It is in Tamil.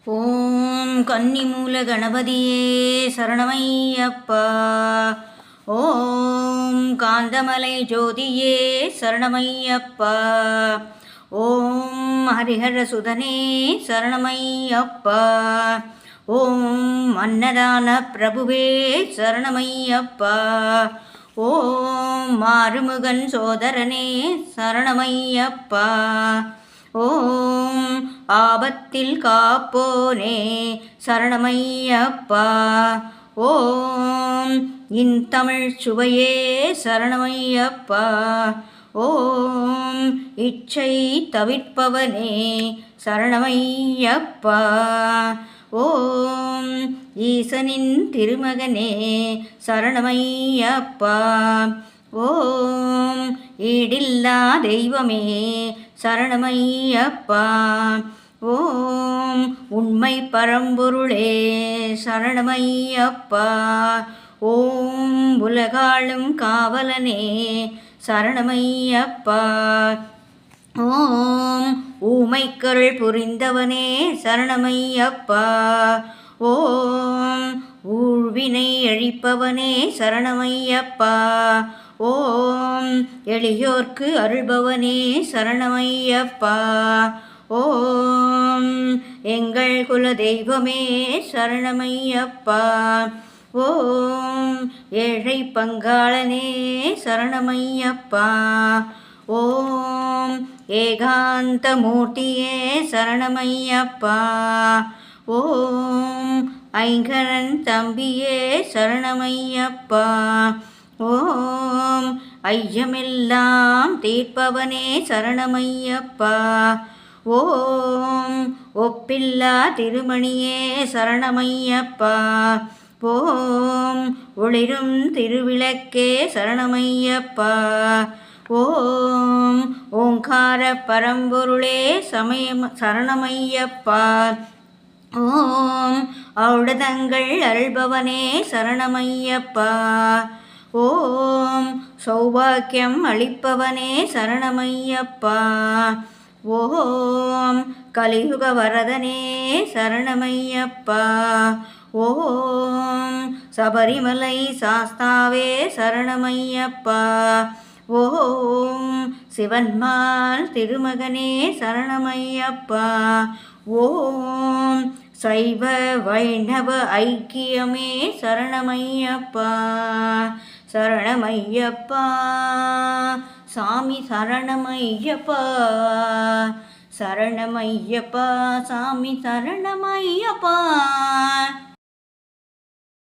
ஓம் கன்னிமூல கணபதியே சரணமையப்பா. ஓம் காந்தமலை ஜோதியே சரணமையப்பா. ஓம் ஹரிஹர சுதனே சரணமையப்பா. ஓம் அன்னதான பிரபுவே சரணமையப்பா. ஓம் மாறுமுகன் சோதரனே சரணமையப்பா. ஓம் ஆபத்தில் காப்போனே சரணமையப்பா. ஓம் இன்தமிழ் சுவையே சரணமையப்பா. ஓம் இச்சை தவிர்ப்பவனே சரணமையப்பா. ஓம் ஈசனின் திருமகனே சரணமையப்பா. ஓம் ஈடில்லா தெய்வமே சரணமையப்பா. ஓம் உண்மை பரம்பொருளே சரணமையப்பா. ஓம் உலகாளும் காவலனே சரணமையப்பா. ஓம் ஊமைக்கருள் புரிந்தவனே சரணமையப்பா. ஓம் ஊழ்வினை அழிப்பவனே சரணமையப்பா. ஓம் எளியோர்க்கு அருள்பவனே சரணமையப்பா. ஓம் எங்கள் குல தெய்வமே சரணமையப்பா. ஓம் ஏழை பங்காளனே சரணமையப்பா. ஓம் ஏகாந்த மூர்த்தியே சரணமையப்பா. ஓம் ஐங்கரன் தம்பியே சரணமையப்பா. ஓம் ஐயமெல்லாம் தீர்ப்பவனே சரணமையப்பா. ஓம் ஒப்பில்லா திருமணியே சரணமையப்பா. ஓம் ஒளிரும் திருவிளக்கே சரணமையப்பா. ஓம் ஓங்கார பரம்பொருளே சரணமையப்பா. ஓம் ஔடதங்கள் அருள்பவனே சரணமையப்பா. ஓம் சௌபாக்கியம் அளிப்பவனே சரணமையப்பா. ஓம் கலியுக வரதனே சரணமையப்பா. ஓம் சபரிமலை சாஸ்தாவே சரணமையப்பா. ஓம் சிவன்மால் திருமகனே சரணமையப்பா. ஓம் சைவ வைணவ ஐக்கியமே சரணமையப்பா. சரணமையப்பா சாமி சரணமையப்பா. சரணமையப்பா சாமி சரணமையப்பா.